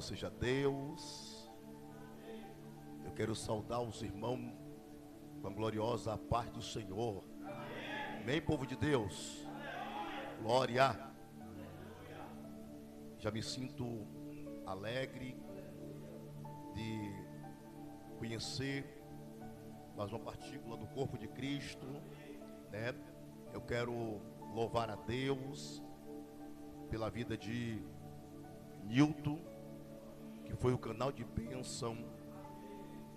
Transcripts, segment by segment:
Louvado seja Deus. Eu quero saudar os irmãos com a gloriosa paz do Senhor. Amém, povo de Deus. Glória. Já me sinto alegre de conhecer mais uma partícula do corpo de Cristo, né? Eu quero louvar a Deus pela vida de Nilton, que foi o canal de bênção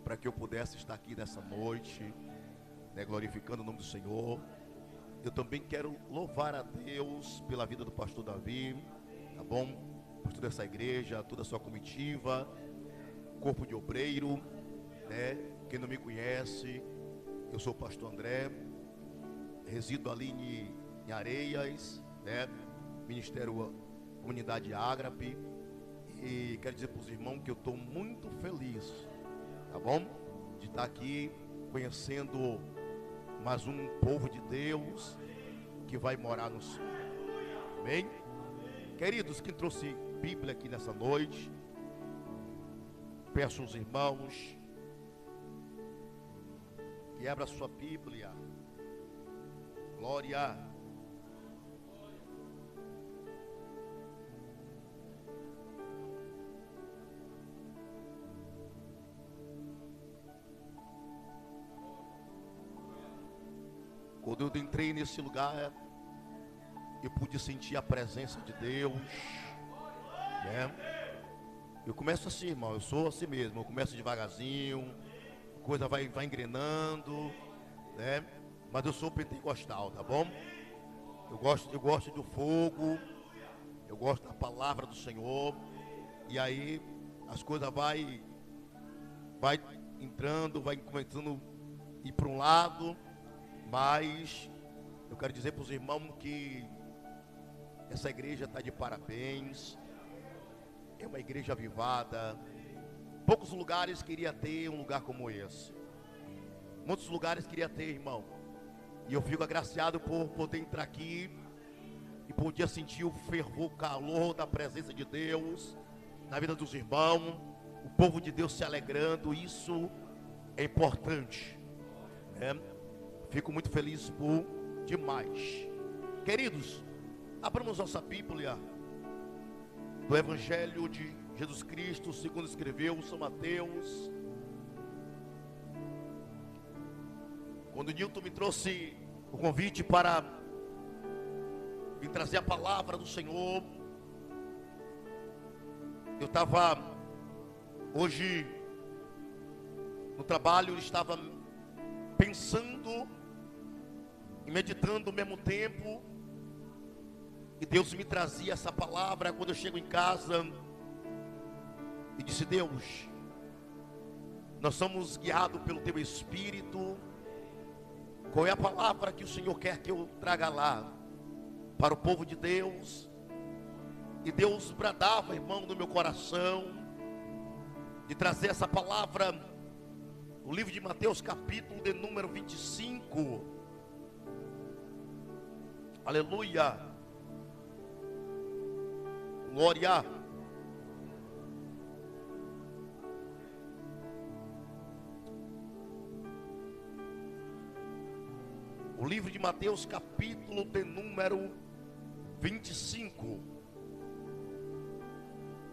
para que eu pudesse estar aqui nessa noite, né, glorificando o nome do Senhor. Eu também quero louvar a Deus pela vida do pastor Davi, tá bom? Por toda essa igreja, toda a sua comitiva, corpo de obreiro, né? Quem não me conhece, eu sou o pastor André, resido ali em Areias, né? Ministério Comunidade Ágrape. E quero dizer para os irmãos que eu estou muito feliz, tá bom? De estar aqui conhecendo mais um povo de Deus que vai morar no céu. Amém? Queridos, quem trouxe Bíblia aqui nessa noite, peço aos irmãos que abra a sua Bíblia. Glória. Quando eu entrei nesse lugar, eu pude sentir a presença de Deus, né? Eu começo assim, irmão, eu sou assim mesmo. Eu começo devagarzinho, a coisa vai engrenando, né? Mas eu sou pentecostal, tá bom? Eu gosto do fogo, eu gosto da palavra do Senhor. E aí as coisas vai entrando, vai começando a ir para um lado. Mas eu quero dizer para os irmãos que essa igreja está de parabéns. É uma igreja avivada. Poucos lugares queria ter um lugar como esse. Muitos lugares queria ter, irmão. E eu fico agraciado por poder entrar aqui e poder sentir o fervor, o calor da presença de Deus na vida dos irmãos. O povo de Deus se alegrando. Isso é importante, né? Fico muito feliz por demais. Queridos, abramos nossa Bíblia do Evangelho de Jesus Cristo, segundo escreveu São Mateus. Quando Nilton me trouxe o convite para vir trazer a palavra do Senhor, eu estava hoje no trabalho, estava pensando e meditando ao mesmo tempo, e Deus me trazia essa palavra quando eu chego em casa, e disse: Deus, nós somos guiados pelo Teu Espírito. Qual é a palavra que o Senhor quer que eu traga lá para o povo de Deus? E Deus bradava, irmão, no meu coração de trazer essa palavra, o livro de Mateus, capítulo de número 25. Aleluia. Glória. O livro de Mateus, capítulo de número 25.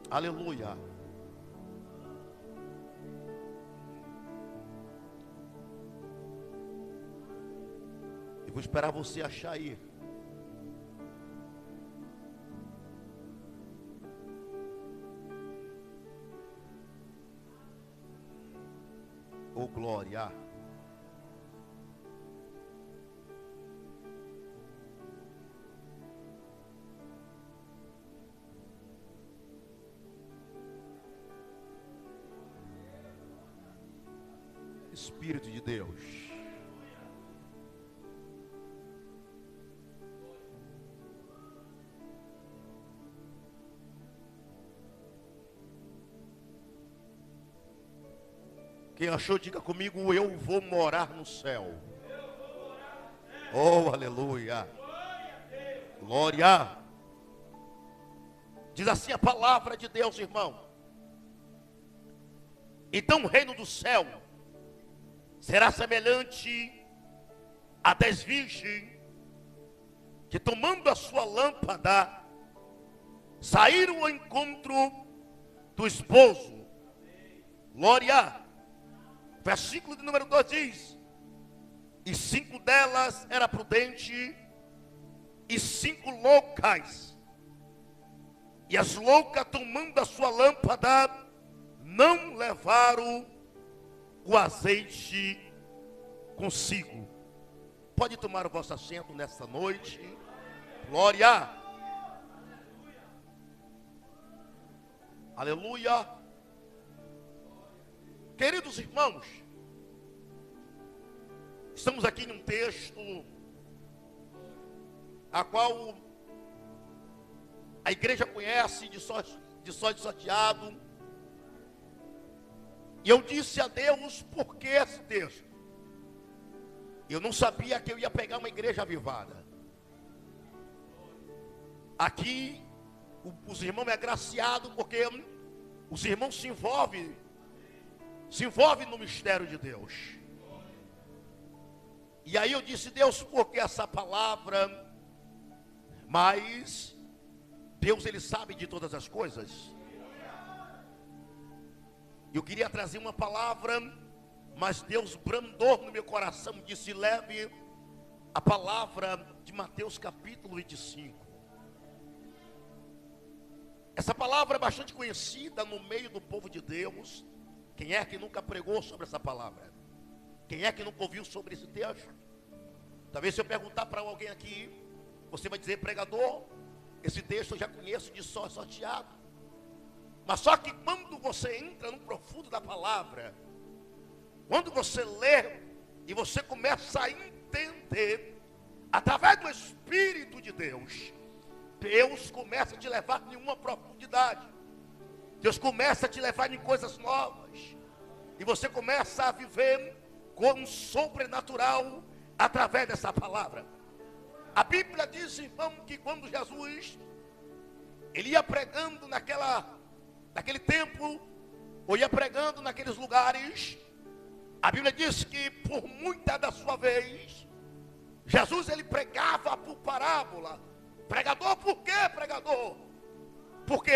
Aleluia. Eu vou esperar você achar aí. Oh, glória. Espírito de Deus. Quem achou, diga comigo: eu vou morar no céu. Oh, aleluia. Glória. Diz assim a palavra de Deus, irmão. Então o reino do céu será semelhante a 10 virgens que, tomando a sua lâmpada, saíram ao encontro do esposo. Glória. Versículo de número 2 diz: e 5 delas eram prudentes e 5 loucas. E as loucas, tomando a sua lâmpada, não levaram o azeite consigo. Pode tomar o vosso assento nesta noite. Glória. Aleluia. Queridos irmãos, estamos aqui em um texto a qual a igreja conhece de só de sorteado. E eu disse a Deus, por que esse texto? Eu não sabia que eu ia pegar uma igreja avivada. Aqui, os irmãos é agraciado porque os irmãos se envolvem no mistério de Deus. E aí eu disse, Deus, por que essa palavra? Mas Deus, Ele sabe de todas as coisas. Eu queria trazer uma palavra, mas Deus brandou no meu coração, disse, leve a palavra de Mateus capítulo 25. Essa palavra é bastante conhecida no meio do povo de Deus. Quem é que nunca pregou sobre essa palavra? Quem é que nunca ouviu sobre esse texto? Talvez se eu perguntar para alguém aqui, você vai dizer, pregador, esse texto eu já conheço de sorteado. Mas só que quando você entra no profundo da palavra, quando você lê e você começa a entender, através do Espírito de Deus, Deus começa a te levar em uma profundidade. Deus começa a te levar em coisas novas. E você começa a viver com um sobrenatural através dessa palavra. A Bíblia diz, irmão, que quando Jesus ele ia pregando naquele tempo, ou ia pregando naqueles lugares, a Bíblia diz que por muita da sua vez, Jesus ele pregava por parábola. Pregador, por quê, pregador? Porque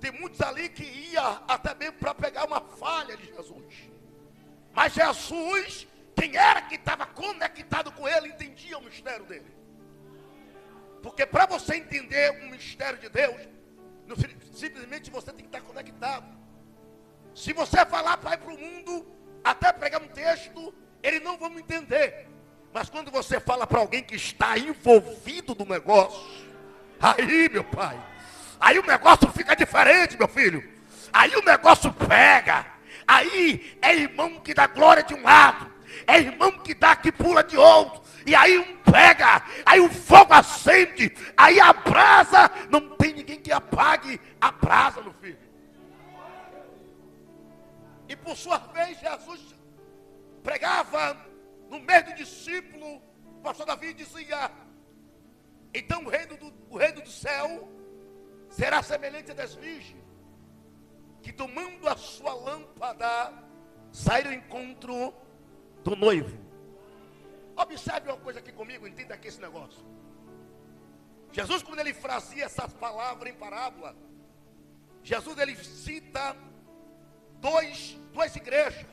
tem muitos ali que ia até mesmo para pegar uma falha de Jesus. Mas Jesus, quem era que estava conectado com ele, entendia o mistério dele. Porque para você entender o mistério de Deus, simplesmente você tem que estar conectado. Se você falar para ir para o mundo, até pregar um texto, eles não vão entender. Mas quando você fala para alguém que está envolvido no negócio, aí, meu pai, aí o negócio fica diferente, meu filho. Aí o negócio pega. Aí é irmão que dá glória de um lado, é irmão que dá que pula de outro. E aí um pega, aí o fogo acende, aí a brasa, não tem ninguém que apague a brasa, meu filho. E por sua vez, Jesus pregava no meio do discípulo. O pastor Davi dizia, então o reino do céu será semelhante a 10 virgens, que tomando a sua lâmpada, saíram ao encontro do noivo. Observe uma coisa aqui comigo, entenda aqui esse negócio. Jesus, quando ele fazia essas palavras em parábola, Jesus ele cita duas igrejas.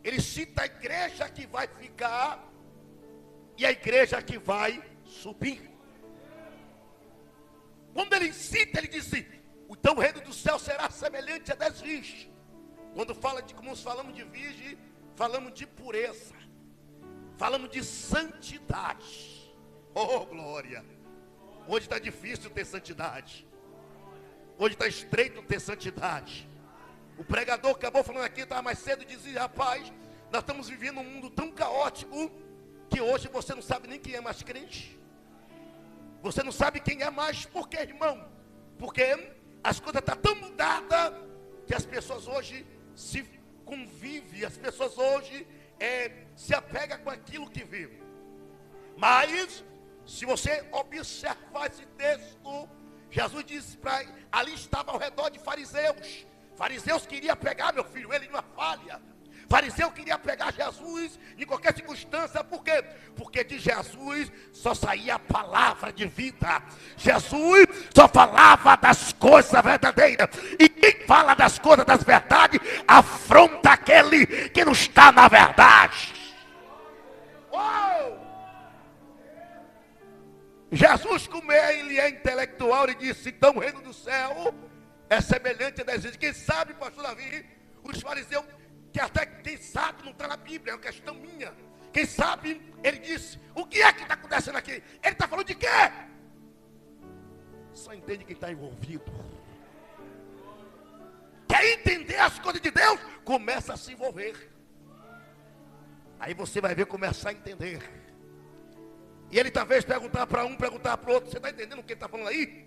Ele cita a igreja que vai ficar e a igreja que vai subir. Quando ele cita, ele diz, então o reino do céu será semelhante a 10 virgens. Quando como falamos de virgem, falamos de pureza, falamos de santidade. Oh, glória! Hoje está difícil ter santidade. Hoje está estreito ter santidade. O pregador acabou falando aqui, estava mais cedo, e dizia, rapaz, nós estamos vivendo um mundo tão caótico, que hoje você não sabe nem quem é mais crente. Você não sabe quem é mais, por quê, irmão? Porque as coisas estão tão mudadas, que as pessoas hoje se convivem, as pessoas hoje se apegam com aquilo que vivem. Mas, se você observar esse texto, Jesus disse ali estava ao redor de fariseus, Fariseus queriam pegar, meu filho, ele numa falha. Fariseu queria pegar Jesus em qualquer circunstância. Por quê? Porque de Jesus só saía a palavra de vida. Jesus só falava das coisas verdadeiras. E quem fala das coisas das verdades afronta aquele que não está na verdade. Uou! Jesus, como ele é intelectual, ele disse: então o reino do céu é semelhante a 10 vezes. Quem sabe, pastor Davi, os fariseus, que até quem sabe não está na Bíblia, é uma questão minha. Quem sabe, ele disse: o que é que está acontecendo aqui? Ele está falando de quê? Só entende quem está envolvido. Quer entender as coisas de Deus? Começa a se envolver. Aí você vai ver, começar a entender. E ele talvez perguntar para um, perguntar para o outro: você está entendendo o que ele está falando aí?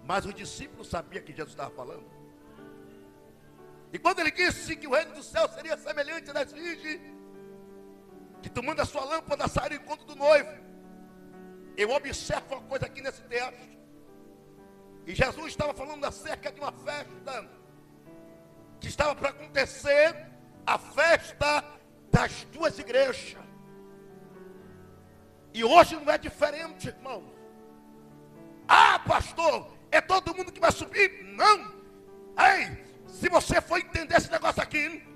Mas os discípulos sabiam que Jesus estava falando. E quando ele disse que o reino do céu seria semelhante a 10 virgens, que tomando a sua lâmpada saíram ao encontro do noivo, eu observo uma coisa aqui nesse texto. E Jesus estava falando acerca de uma festa que estava para acontecer, a festa das duas igrejas. E hoje não é diferente, irmão. Ah, pastor, é todo mundo que vai subir? Não. Ei, se você for entender esse negócio aqui,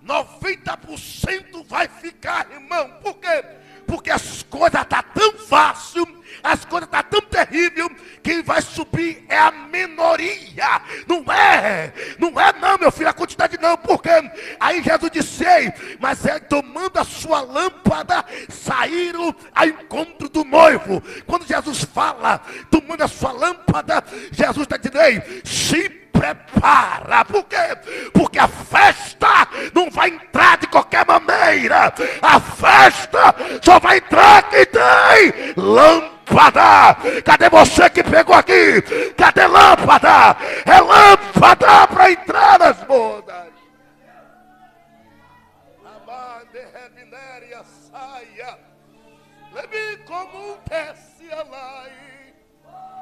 90% vai ficar, irmão. Por quê? Porque as coisas estão tão fácil, as coisas estão tão terríveis, quem vai subir é a minoria. Não é não, meu filho, a quantidade não. Porque aí Jesus disse: ei, mas é tomando a sua lâmpada, saíram ao encontro do noivo. Quando Jesus fala, tomando a sua lâmpada, Jesus está dizendo: ei, se prepara. Por quê? Porque a festa não vai entrar de qualquer maneira. A festa só vai entrar quem tem lâmpada. Cadê você que pegou aqui? Cadê lâmpada? É lâmpada para entrar nas bodas. Amade rebinéria saia. Levi como um desce alai.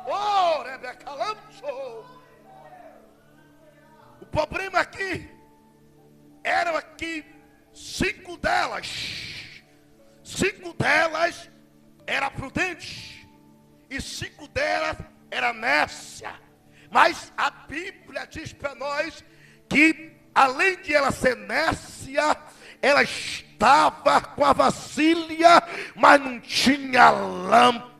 Oh, Rebeca Lancho. O problema aqui era que 5 delas eram prudentes e 5 delas eram nécias. Mas a Bíblia diz para nós que, além de ela ser nécia, ela estava com a vasilha, mas não tinha lâmpada.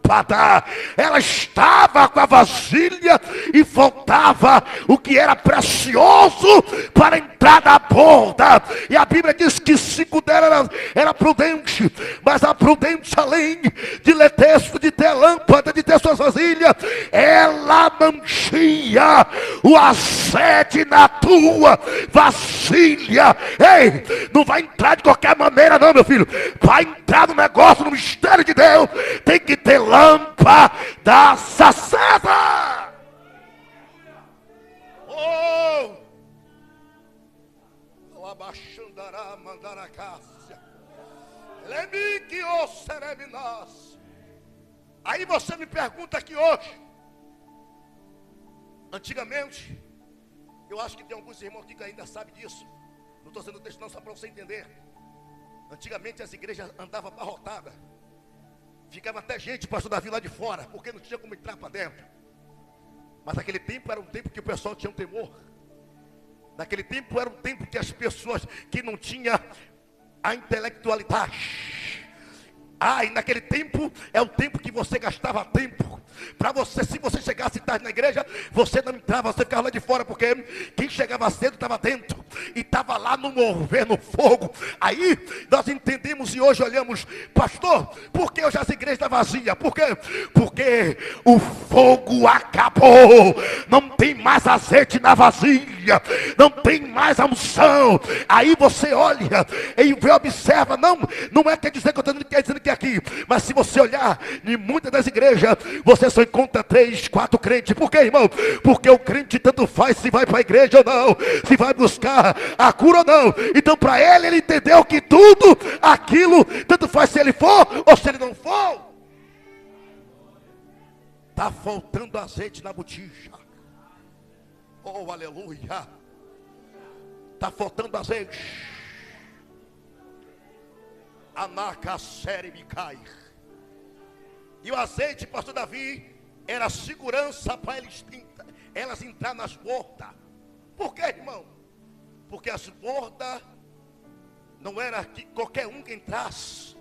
Ela estava com a vasilha e faltava o que era precioso para entrar na boda. E a Bíblia diz que 5 delas era prudente, mas a prudente, além de ler texto, de ter lâmpada, de ter suas vasilhas, ela não tinha o azeite na tua vasilha. Ei, não vai entrar de qualquer maneira não, meu filho. Vai entrar no negócio, no mistério de Deus, tem que ter lâmpada acesa. Oh! Labaxandará mandaracácia. Lemique o sereminas. Aí você me pergunta aqui hoje. Antigamente, eu acho que tem alguns irmãos aqui que ainda sabem disso. Não estou sendo texto não, só para você entender. Antigamente as igrejas andavam abarrotadas. Ficava até gente, pastor Davi, lá de fora, porque não tinha como entrar para dentro. Mas naquele tempo era um tempo que o pessoal tinha um temor. Naquele tempo era um tempo que as pessoas que não tinham a intelectualidade. E naquele tempo é o tempo que você gastava tempo. Para você, se você chegasse tarde na igreja, você não entrava, você ficava lá de fora, porque quem chegava cedo estava dentro e estava lá no mover, no fogo. Aí nós entendemos e hoje olhamos, pastor, por que hoje as igrejas estão vazias? Por quê? Porque o fogo acabou, não tem mais azeite na vasilha, não tem mais a unção. Aí você olha e observa, não é quer dizer que eu estou dizendo que é aqui, mas se você olhar em muitas das igrejas, você só encontra 3, 4 crentes. Por quê, irmão? Porque o crente tanto faz se vai para a igreja ou não, se vai buscar a cura ou não. Então para ele entendeu que tudo aquilo tanto faz se ele for ou se ele não for. Está faltando azeite na botija. Oh, aleluia. Está faltando azeite. Anacacere me cai. E o azeite, pastor Davi, era segurança para elas entrar nas bordas. Por quê, irmão? Porque as bordas não era que qualquer um que entrasse.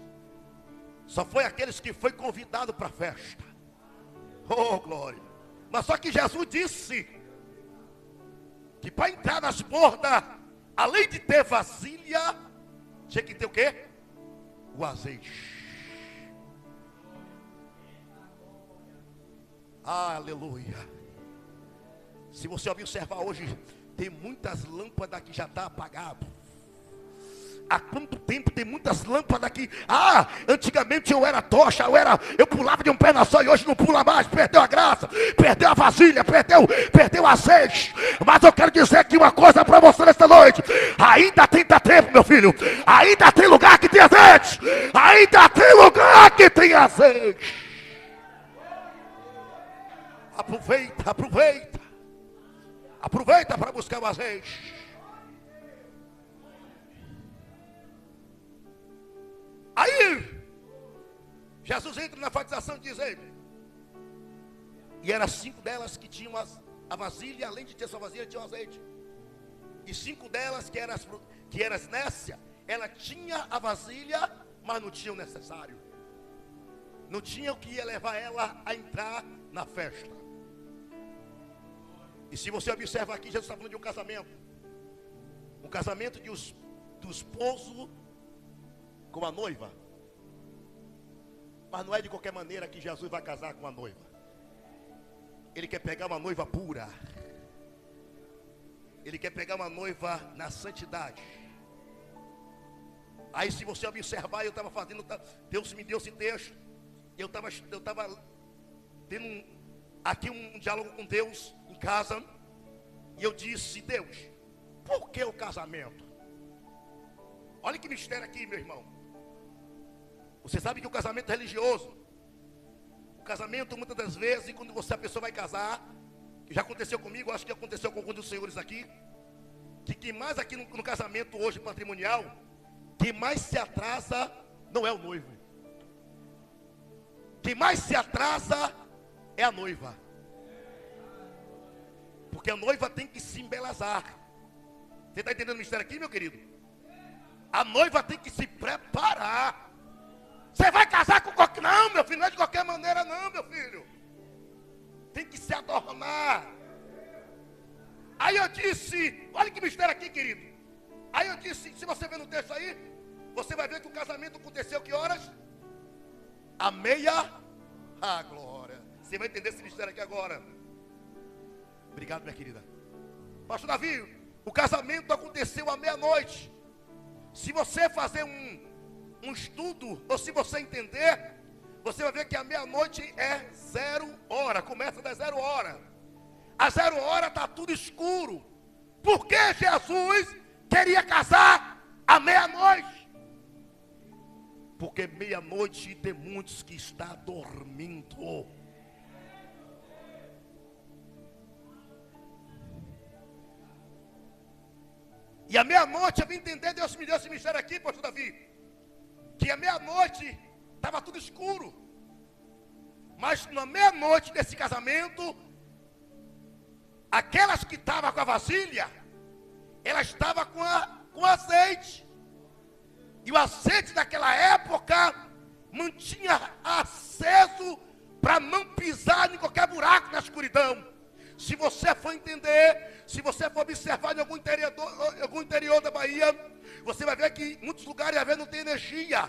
Só foi aqueles que foi convidado para a festa. Oh, glória. Mas só que Jesus disse que para entrar nas bordas, além de ter vasilha, tinha que ter o quê? O azeite. Aleluia. Se você observar hoje, tem muitas lâmpadas que já estão apagadas. Há quanto tempo tem muitas lâmpadas aqui? Antigamente eu era tocha, eu pulava de um pé na só e hoje não pula mais. Perdeu a graça, perdeu a vasilha, perdeu o azeite. Mas eu quero dizer aqui uma coisa para você nesta noite. Ainda tem tempo, meu filho. Ainda tem lugar que tem azeite. Ainda tem lugar que tem azeite. Aproveita para buscar o azeite. Aí, Jesus entra na enfatização e diz ele. E eram 5 delas que tinham a vasilha, além de ter sua vasilha, tinham azeite. E 5 delas que eram nécia, ela tinha a vasilha, mas não tinha o necessário. Não tinha o que ia levar ela a entrar na festa. E se você observar aqui, Jesus está falando de um casamento. Um casamento do esposo com a noiva. Mas não é de qualquer maneira que Jesus vai casar com a noiva. Ele quer pegar uma noiva pura. Ele quer pegar uma noiva na santidade. Aí se você observar, eu estava fazendo, Deus me deu esse texto. Eu estava tendo aqui um diálogo com Deus em casa. E eu disse, Deus, por que o casamento? Olha que mistério aqui, meu irmão. Você sabe que o casamento é religioso. O casamento, muitas das vezes, quando a pessoa vai casar, que já aconteceu comigo, acho que aconteceu com alguns dos senhores aqui, que mais aqui no casamento hoje patrimonial, quem mais se atrasa não é o noivo. Quem mais se atrasa é a noiva. Porque a noiva tem que se embelezar. Você está entendendo o mistério aqui, meu querido? A noiva tem que se preparar. Você vai casar com qualquer... Não, meu filho, não é de qualquer maneira não, meu filho. Tem que se adornar. Aí eu disse, olha que mistério aqui, querido. Aí eu disse, se você ver no texto aí, você vai ver que o casamento aconteceu que horas? À meia. Glória. Você vai entender esse mistério aqui agora. Obrigado, minha querida. Pastor Davi, o casamento aconteceu à meia-noite. Se você fazer um estudo, ou se você entender, você vai ver que a meia-noite é 0 hora, começa das 0 hora. A 0 hora está tudo escuro. Por que Jesus queria casar à meia-noite? Porque meia-noite tem muitos que estão dormindo. E à meia-noite eu vim entender, Deus me deu esse mistério aqui, pastor Davi. Que à meia-noite estava tudo escuro. Mas na meia-noite desse casamento, aquelas que estavam com a vasilha, elas estavam com azeite. E o azeite daquela época mantinha aceso para não pisar em qualquer buraco na escuridão. Se você for entender, se você for observar em algum interior da Bahia, você vai ver que em muitos lugares às vezes não tem energia.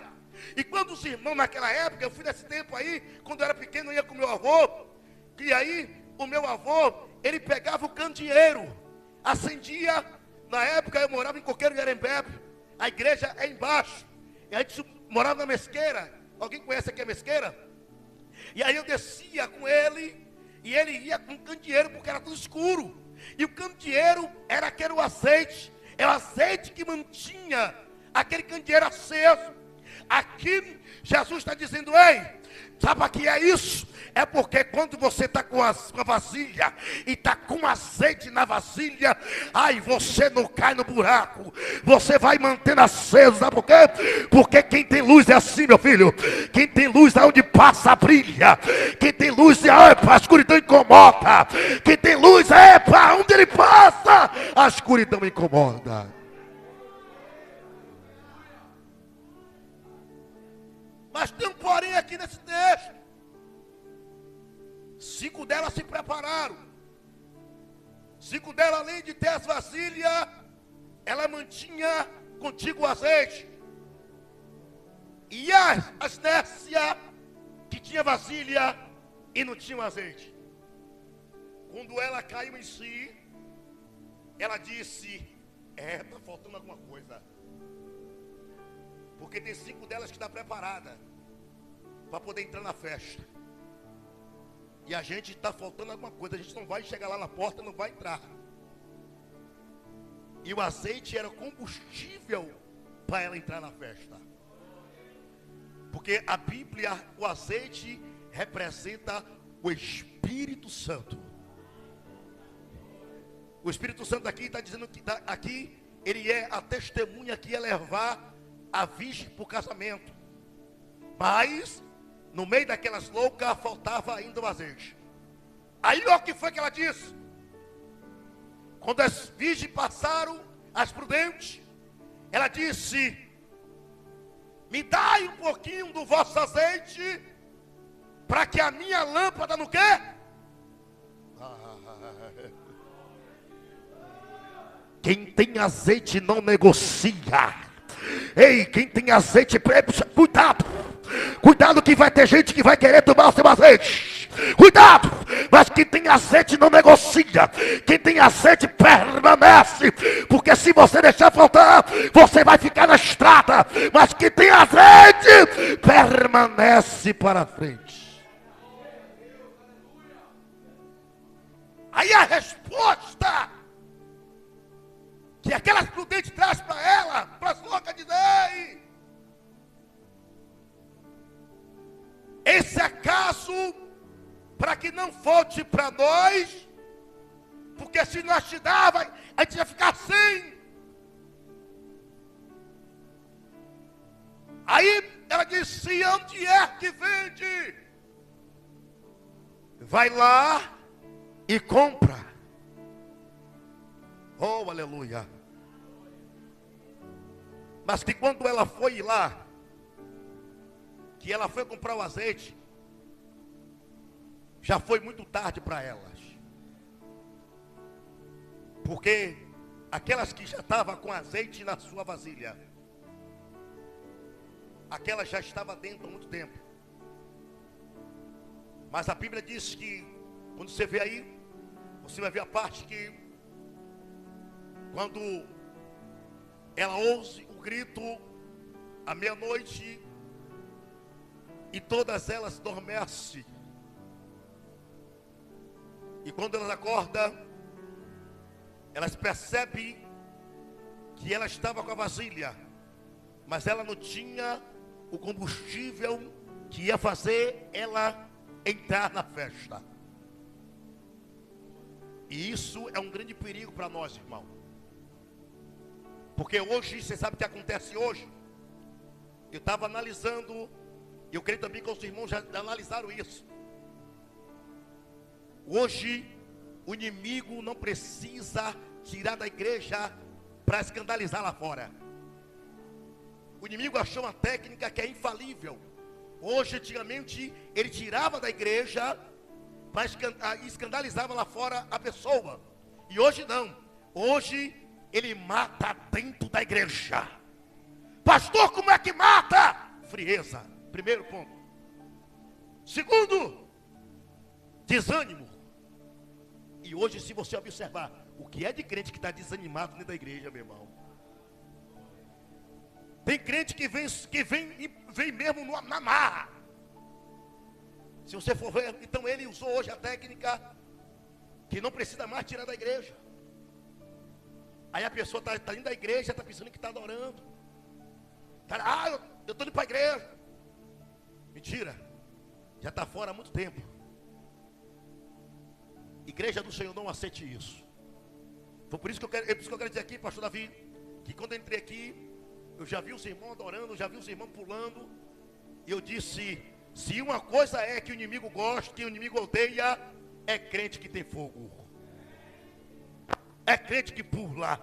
E quando os irmãos naquela época, eu fui nesse tempo aí, quando eu era pequeno eu ia com meu avô, e aí o meu avô, ele pegava o candeeiro, acendia, na época eu morava em Coqueiro de Arembepe, a igreja é embaixo, e a gente morava na Mesqueira. Alguém conhece aqui a Mesqueira? E aí eu descia com ele, e ele ia com o candeeiro, porque era tudo escuro. E o candeeiro era aquele azeite, é o azeite que mantinha aquele candeeiro aceso. Aqui Jesus está dizendo: ei, sabe o que é isso? É porque quando você está com a vasilha e está com azeite na vasilha, aí você não cai no buraco, você vai mantendo aceso. Sabe por quê? Porque quem tem luz é assim, meu filho. Quem tem luz aonde passa brilha. Quem tem luz a escuridão incomoda. Quem tem luz para onde ele passa, a escuridão incomoda. Mas tem um porém aqui nesse texto. 5 delas se prepararam. 5 delas, além de ter as vasilhas, ela mantinha contigo o azeite. E as Nécia, que tinha vasilha e não tinha azeite. Quando ela caiu em si, ela disse: está faltando alguma coisa. Porque tem 5 delas que estão preparadas para poder entrar na festa. E a gente está faltando alguma coisa. A gente não vai chegar lá na porta, não vai entrar. E o azeite era combustível para ela entrar na festa. Porque a Bíblia, o azeite representa o Espírito Santo. O Espírito Santo aqui está dizendo que aqui ele é a testemunha que ia levar a virgem para o casamento. Mas no meio daquelas loucas faltava ainda o azeite. Aí olha o que foi que ela disse. Quando as virgens passaram, as prudentes, ela disse: me dai um pouquinho do vosso azeite, para que a minha lâmpada no quê? Quem tem azeite não negocia. Ei, quem tem azeite, cuidado. Cuidado que vai ter gente que vai querer tomar o seu azeite. Cuidado, mas quem tem azeite não negocia. Quem tem azeite permanece. Porque se você deixar faltar, você vai ficar na estrada. Mas quem tem azeite permanece para frente. Aí a resposta que aquelas prudentes traz para ela, para as loucas, diz: ei, esse acaso, para que não falte para nós, porque se nós te dava, a gente ia ficar sem. Aí ela disse: onde é que vende? Vai lá e compra. Oh, aleluia. Mas que quando ela foi lá, que ela foi comprar o azeite, já foi muito tarde para elas. Porque aquelas que já estavam com azeite na sua vasilha, aquela já estava dentro há muito tempo. Mas a Bíblia diz que, quando você vê aí, você vai ver a parte que, quando ela ouve o grito à meia-noite, e todas elas adormecem. E quando elas acordam, elas percebem que ela estava com a vasilha, mas ela não tinha o combustível que ia fazer ela entrar na festa. E isso é um grande perigo para nós, irmão. Porque hoje, você sabe o que acontece hoje? Eu estava analisando, eu creio também que os irmãos já analisaram isso. Hoje, o inimigo não precisa tirar da igreja para escandalizar lá fora. O inimigo achou uma técnica que é infalível. Hoje, antigamente, ele tirava da igreja para escandalizava lá fora a pessoa. E hoje não. Hoje ele mata dentro da igreja. Pastor, como é que mata? Frieza. Primeiro ponto. Segundo, desânimo. E hoje, se você observar, o que é de crente que está desanimado dentro da igreja, meu irmão? Tem crente que vem mesmo na marra. Se você for ver, então ele usou hoje a técnica que não precisa mais tirar da igreja. Aí a pessoa está indo da igreja, está pensando que está adorando. eu estou indo para a igreja. Mentira, já está fora há muito tempo. Igreja do Senhor não aceite isso. Foi por isso que eu quero dizer aqui, pastor Davi, que quando eu entrei aqui, eu já vi os irmãos adorando, já vi os irmãos pulando, e eu disse, se uma coisa é que o inimigo gosta, que o inimigo odeia, é crente que tem fogo. É crente que pula.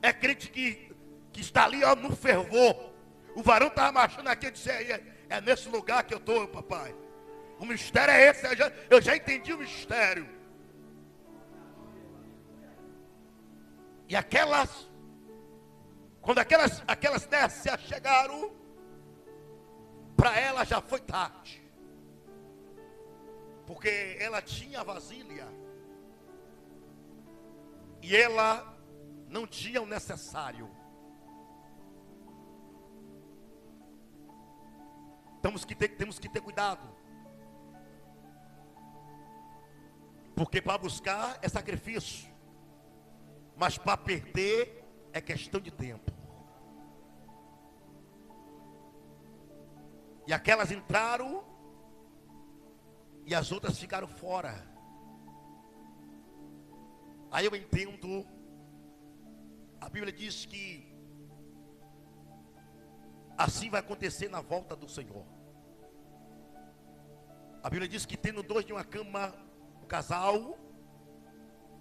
É crente que está ali, ó, no fervor. O varão estava marchando aqui, eu disse, é nesse lugar que eu estou, papai. O mistério é esse, eu já entendi o mistério. E quando aquelas nécias chegaram, para ela já foi tarde. Porque ela tinha a vasilha. E ela não tinha o necessário. Temos que ter cuidado. Porque para buscar é sacrifício. Mas para perder é questão de tempo. E aquelas entraram e as outras ficaram fora. Aí eu entendo, a Bíblia diz que assim vai acontecer na volta do Senhor. A Bíblia diz que tendo dois de uma cama, o casal,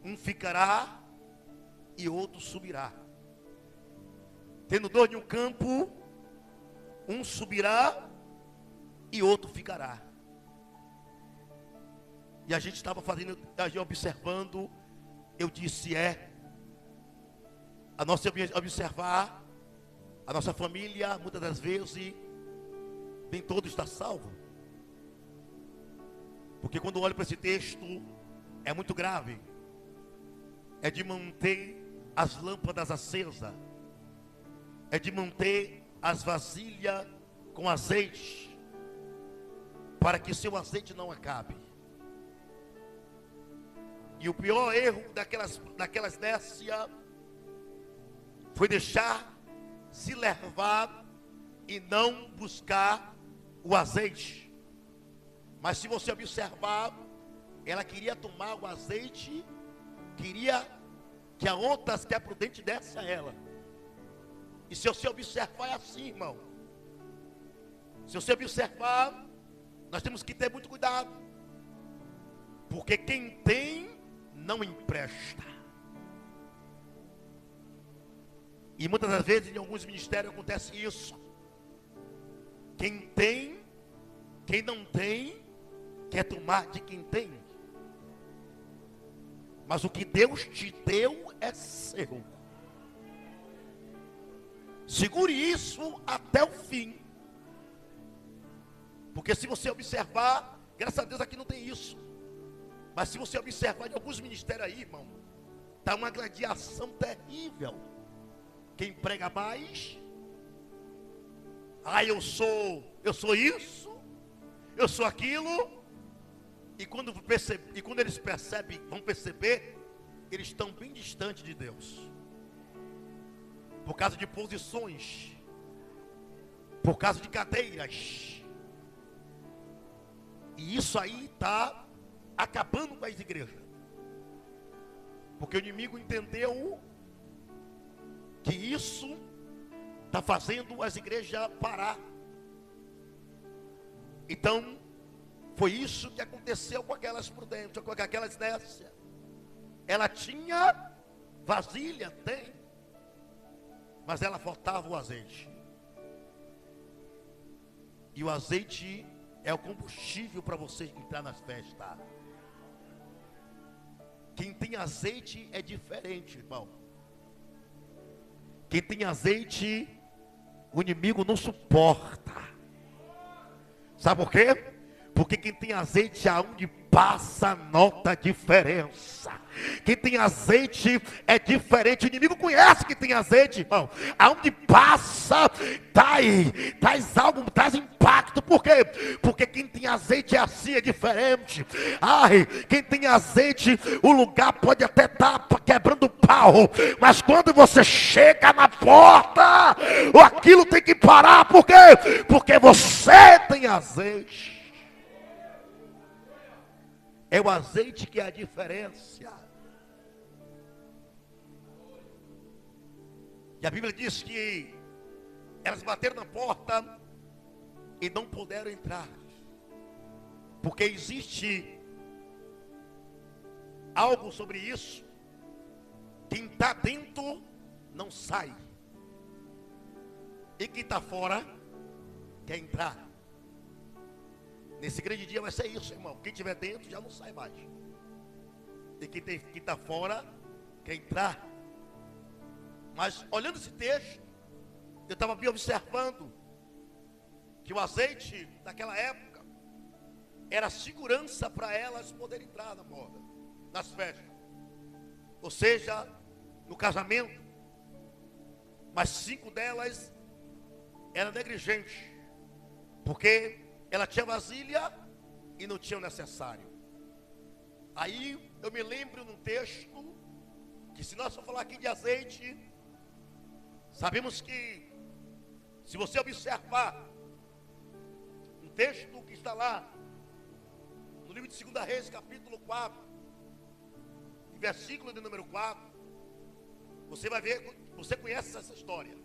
um ficará e outro subirá. Tendo dois de um campo, um subirá e outro ficará. E a gente estava observando, eu disse, a nossa observar, a nossa família, muitas das vezes, nem todo está salvo. Porque quando eu olho para esse texto, é muito grave. É de manter as lâmpadas acesas. É de manter as vasilhas com azeite. Para que seu azeite não acabe. E o pior erro daquelas nécias foi deixar se levar e não buscar o azeite. Mas se você observar, ela queria tomar o azeite, queria que a outras que é prudente desse a ela. E se você observar é assim, irmão. Se você observar, nós temos que ter muito cuidado. Porque quem tem, não empresta. E muitas das vezes em alguns ministérios acontece isso. Quem tem, quem não tem, quer tomar de quem tem. Mas o que Deus te deu é seu. Segure isso até o fim. Porque se você observar, graças a Deus aqui não tem isso. Mas se você observar em alguns ministérios aí, irmão, está uma gladiação terrível. Quem prega mais, eu sou isso, eu sou aquilo. E quando eles vão perceber, eles estão bem distantes de Deus. Por causa de posições, por causa de cadeiras. E isso aí está acabando com as igrejas. Porque o inimigo entendeu que isso está fazendo as igrejas parar. Então, foi isso que aconteceu com aquelas prudentes, com aquelas nécias. Ela tinha vasilha, tem, mas ela faltava o azeite. E o azeite é o combustível para você entrar nas festas. Quem tem azeite é diferente, irmão. Quem tem azeite, o inimigo não suporta. Sabe por quê? Porque quem tem azeite, aonde passa nota a diferença. Quem tem azeite é diferente. O inimigo conhece que tem azeite, irmão. Aonde passa, traz algo, traz impacto. Por quê? Porque quem tem azeite é assim, é diferente. Ai, quem tem azeite, o lugar pode até estar quebrando pau, mas quando você chega na porta, aquilo tem que parar. Por quê? Porque você tem azeite. É o azeite que é a diferença. E a Bíblia diz que elas bateram na porta e não puderam entrar. Porque existe algo sobre isso. Quem está dentro não sai. E quem está fora quer entrar. Nesse grande dia vai ser isso, irmão. Quem estiver dentro já não sai mais. E quem está fora quer entrar. Mas olhando esse texto, eu estava me observando que o azeite daquela época era segurança para elas poderem entrar na moda, nas festas. Ou seja, no casamento. Mas 5 delas eram negligentes. Porque ela tinha vasilha e não tinha o necessário. Aí eu me lembro num texto que, se nós for falar aqui de azeite, sabemos que, se você observar um texto que está lá no livro de 2 Reis, capítulo 4, versículo de número 4, você vai ver, você conhece essa história.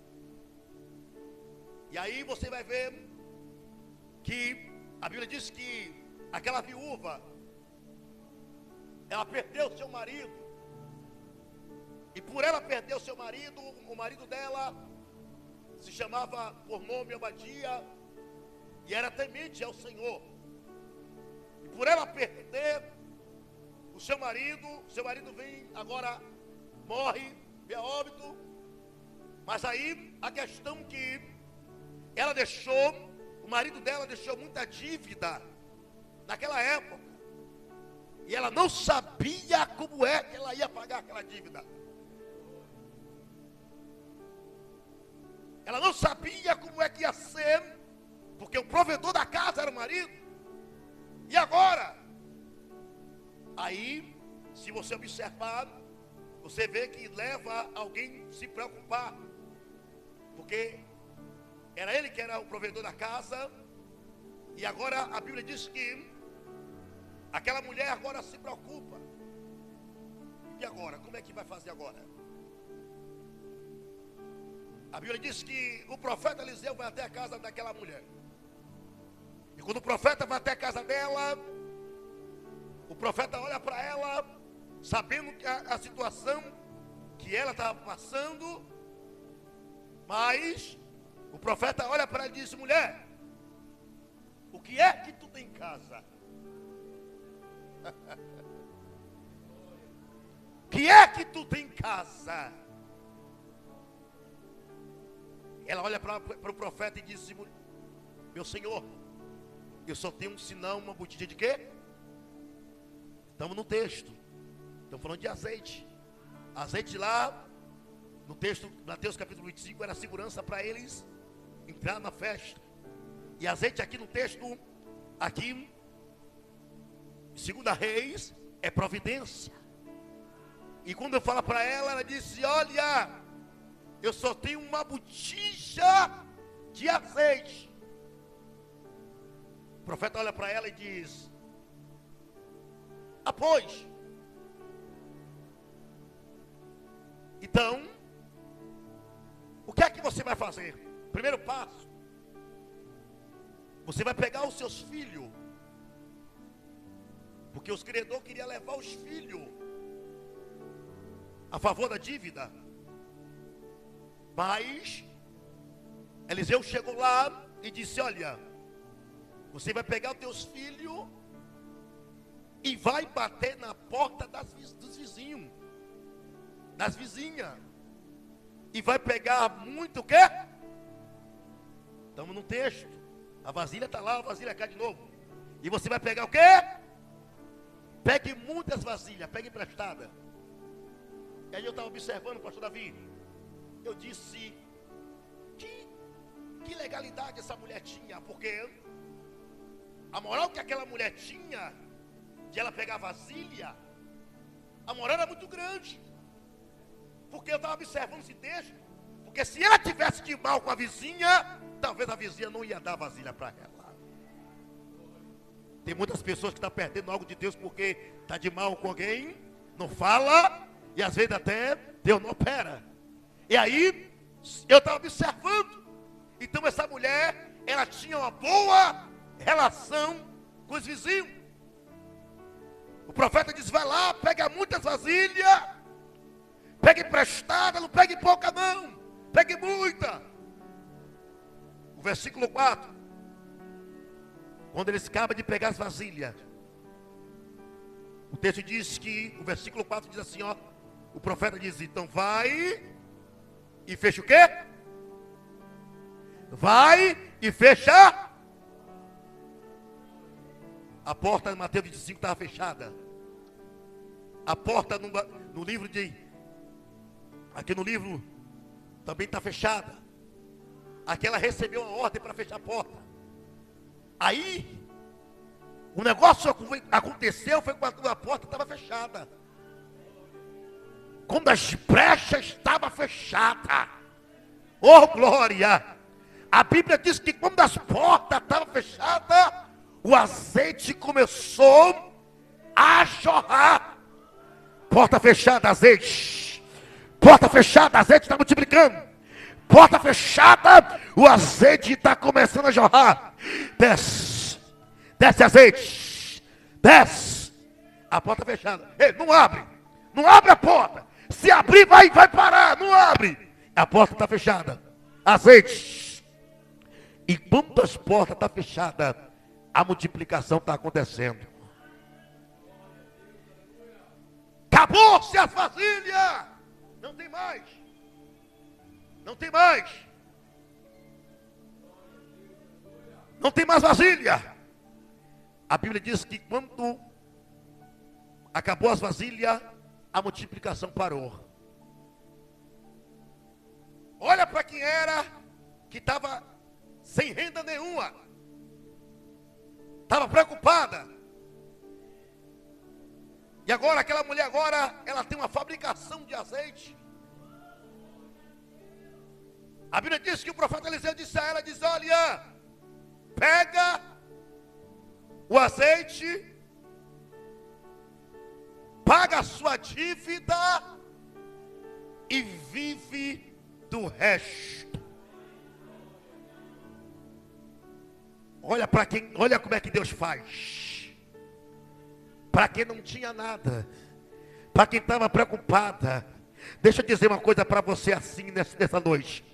E aí você vai ver que a Bíblia diz que aquela viúva, ela perdeu seu marido. E por ela perder o seu marido, o marido dela se chamava por nome Obadia e era temente ao Senhor. E por ela perder o seu marido vem agora, morre, vem a óbito. Mas aí a questão que ela deixou, o marido dela deixou muita dívida naquela época. E ela não sabia como é que ela ia pagar aquela dívida. Ela não sabia como é que ia ser, porque o provedor da casa era o marido. E agora? Aí, se você observar, você vê que leva alguém a se preocupar. Porque era ele que era o provedor da casa. E agora a Bíblia diz que aquela mulher agora se preocupa. E agora? Como é que vai fazer agora? A Bíblia diz que o profeta Eliseu vai até a casa daquela mulher. E quando o profeta vai até a casa dela, o profeta olha para ela, sabendo que a situação que ela estava passando. Mas o profeta olha para ela e diz: mulher, o que é que tu tem em casa? O que é que tu tem em casa? Ela olha para o profeta e diz: meu senhor, eu só tenho um sinão, uma botija de quê? Estamos no texto, estamos falando de azeite. Azeite lá no texto, Mateus capítulo 25, era segurança para eles entrar na festa. E azeite aqui no texto, aqui em 2 Reis, é providência. E quando eu falo para ela, ela disse: olha, eu só tenho uma botija de azeite. O profeta olha para ela e diz: pois, então, o que é que você vai fazer? Primeiro passo, você vai pegar os seus filhos, porque os credores queriam levar os filhos a favor da dívida. Mas Eliseu chegou lá e disse: olha, você vai pegar os teus filhos e vai bater na porta dos vizinhos, das vizinhas, e vai pegar muito o quê? Estamos no texto, a vasilha está lá, a vasilha cai de novo, e você vai pegar o quê? pegue muitas vasilhas, pegue emprestada. E aí eu estava observando o pastor Davi. Eu disse, que legalidade essa mulher tinha, porque a moral que aquela mulher tinha, de ela pegar vasilha, a moral era muito grande. Porque eu estava observando esse texto, porque se ela tivesse de mal com a vizinha, talvez a vizinha não ia dar vasilha para ela. Tem muitas pessoas que estão perdendo algo de Deus porque está de mal com alguém, não fala, e às vezes até Deus não opera. E aí, eu estava observando. Então essa mulher, ela tinha uma boa relação com os vizinhos. O profeta diz, vai lá, pega muitas vasilhas, pega emprestada, não pegue pouca não, pegue muita. O versículo 4, quando eles acabam de pegar as vasilhas, o texto diz que, o versículo 4 diz assim, ó, o profeta diz, então vai e fecha o quê? Vai e fecha a porta de Mateus 25 estava fechada. A porta no livro de, aqui no livro também está fechada. Aqui ela recebeu uma ordem para fechar a porta. Aí o negócio aconteceu foi quando a porta estava fechada. Quando as brechas estavam fechadas. Oh glória! A Bíblia diz que quando as portas estavam fechadas, o azeite começou a jorrar. Porta fechada, azeite. Porta fechada, azeite está multiplicando. Porta fechada, o azeite está começando a jorrar. Desce. Desce azeite. Desce. A porta fechada. Ei, não abre. Não abre a porta. Se abrir, vai parar. Não abre. A porta está fechada. Azeite. Enquanto as portas estão fechadas, a multiplicação está acontecendo. Acabou-se as vasilhas. Não tem mais. Não tem mais. Não tem mais vasilha. A Bíblia diz que quando acabou as vasilhas, a multiplicação parou. Olha para quem era que estava sem renda nenhuma. Estava preocupada. E agora, aquela mulher agora, ela tem uma fabricação de azeite. A Bíblia diz que o profeta Eliseu disse a ela, diz, olha, pega o azeite, paga a sua dívida e vive do resto. Olha para quem, olha como é que Deus faz. Para quem não tinha nada, para quem estava preocupada. Deixa eu dizer uma coisa para você assim nessa noite.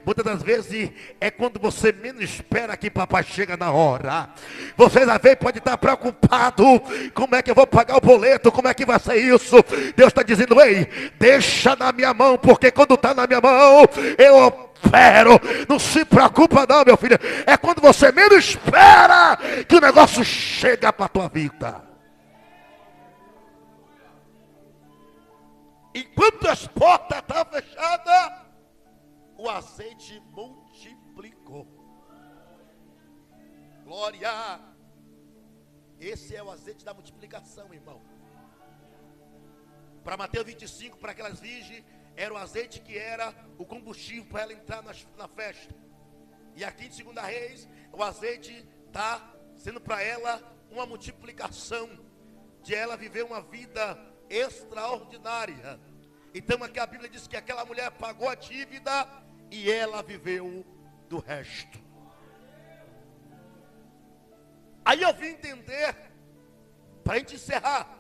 Muitas das vezes é quando você menos espera que papai chega na hora. Você às vezes pode estar preocupado. Como é que eu vou pagar o boleto? Como é que vai ser isso? Deus está dizendo, ei, deixa na minha mão, porque quando está na minha mão, eu opero. Não se preocupa não, meu filho. É quando você menos espera que o negócio chega para a tua vida. Enquanto as portas estavam fechadas, o azeite multiplicou. Glória. Esse é o azeite da multiplicação, irmão. Para Mateus 25, para aquelas virgens, era o azeite que era o combustível para ela entrar na festa. E aqui em 2 Reis, o azeite está sendo para ela uma multiplicação, de ela viver uma vida extraordinária. Então aqui a Bíblia diz que aquela mulher pagou a dívida e ela viveu do resto. Aí eu vim entender, para a gente encerrar,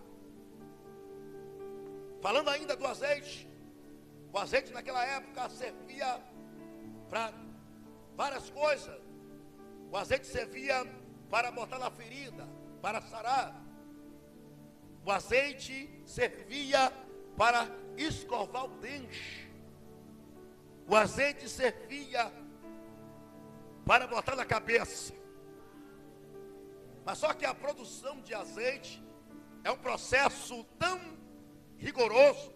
falando ainda do azeite. O azeite naquela época servia para várias coisas. O azeite servia para botar na ferida, para sarar. O azeite servia para escovar o dente. O azeite servia para botar na cabeça. Mas só que a produção de azeite é um processo tão rigoroso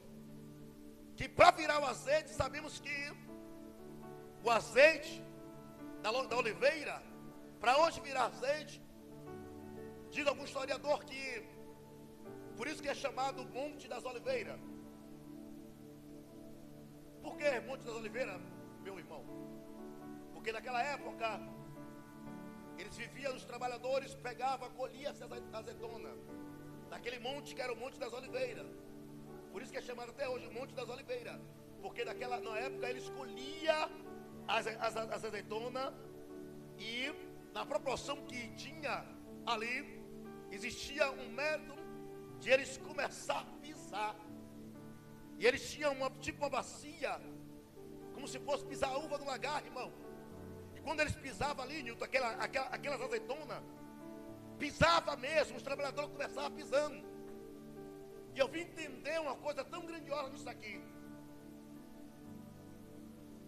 que para virar o azeite, sabemos que o azeite da oliveira, para onde virar azeite, diz algum historiador que por isso que é chamado Monte das Oliveiras. Por que Monte das Oliveiras, meu irmão? Porque naquela época eles viviam, os trabalhadores pegavam, colhiam essa azeitona naquele monte que era o Monte das Oliveiras. Por isso que é chamado até hoje o Monte das Oliveiras, porque na época eles colhiam as azeitonas, e na proporção que tinha ali, existia um método de eles começar a pisar. E eles tinham uma bacia, como se fosse pisar a uva do lagarto, irmão. E quando eles pisavam ali, Nilton, aquelas azeitonas, pisava mesmo, os trabalhadores começavam pisando. E eu vim entender uma coisa tão grandiosa nisso aqui.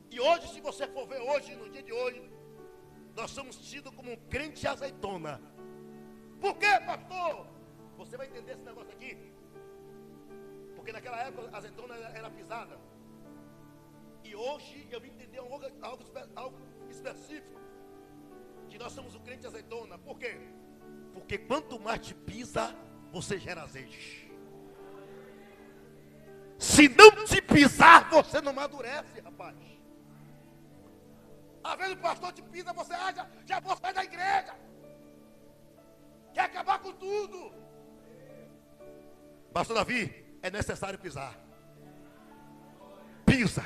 E hoje, se você for ver hoje, no dia de hoje, nós somos tidos como um crente azeitona. Por quê, pastor? Você vai entender esse negócio aqui. Porque naquela época a azeitona era pisada. E hoje eu vim entender algo específico. Que nós somos o crente azeitona. Por quê? Porque quanto mais te pisa, você gera azeite. Se não te pisar, você não amadurece, rapaz. Às vezes o pastor te pisa, você já vou sair da igreja. Quer acabar com tudo. Pastor Davi, é necessário pisar. Pisa.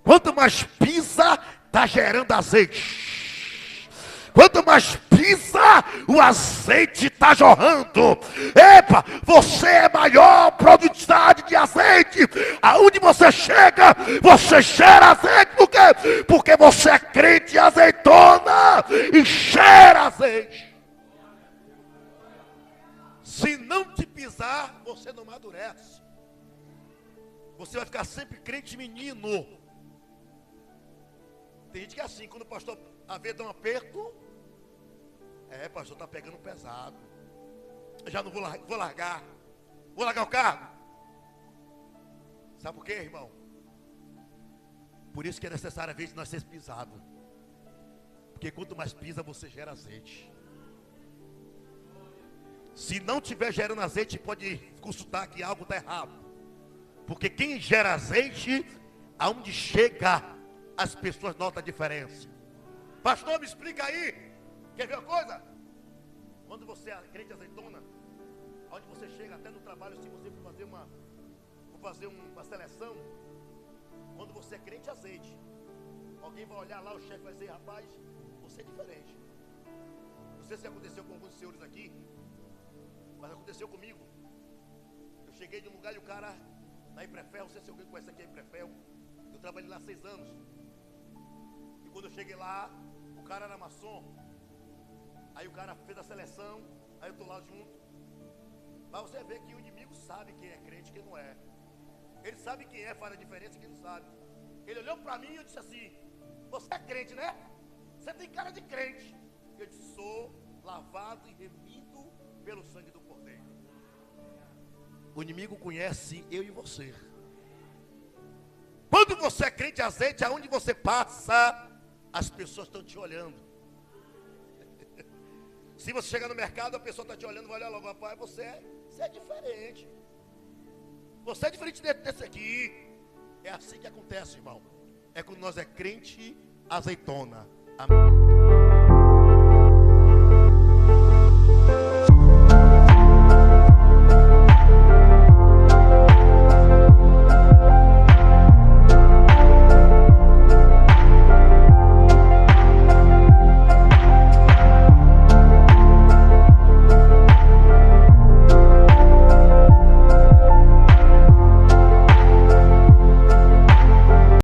Quanto mais pisa, está gerando azeite. Quanto mais pisa, o azeite está jorrando. Epa, você é maior produtividade de azeite. Aonde você chega, você cheira azeite. Por quê? Porque você é crente azeitona e cheira azeite. Se não te pisar, você não amadurece. Você vai ficar sempre crente menino. Tem gente que é assim, quando o pastor dá um aperto, pastor, está pegando pesado. Eu já não vou largar. Vou largar o carro. Sabe por quê, irmão? Por isso que é necessário a vez nós sermos pisados. Porque quanto mais pisa, você gera azeite. Se não tiver gerando azeite, pode consultar que algo está errado. Porque quem gera azeite, aonde chega, as pessoas notam a diferença. Pastor, me explica aí. Quer ver uma coisa? Quando você é crente azeitona, onde você chega até no trabalho, se você for fazer uma seleção, quando você é crente azeite, alguém vai olhar lá, o chefe vai dizer, rapaz, você é diferente. Não sei se aconteceu com alguns senhores aqui, mas aconteceu comigo. Eu cheguei de um lugar e o cara, na Imprefel, não sei se alguém conhece aqui a Imprefel, eu trabalhei lá 6 anos. E quando eu cheguei lá, o cara era maçom. Aí o cara fez a seleção, aí eu estou lá junto. Mas você vê que o inimigo sabe quem é crente e quem não é. Ele sabe quem é, faz a diferença e quem não sabe. Ele olhou para mim e eu disse assim, você é crente, né? Você tem cara de crente. Eu disse, sou lavado e remido pelo sangue do Cordeiro. O inimigo conhece eu e você. Quando você é crente azeite, aonde você passa, as pessoas estão te olhando. Se você chegar no mercado, a pessoa está te olhando, vai olhar logo, rapaz, você é diferente. Você é diferente desse aqui. É assim que acontece, irmão. É quando nós é crente azeitona. Amém.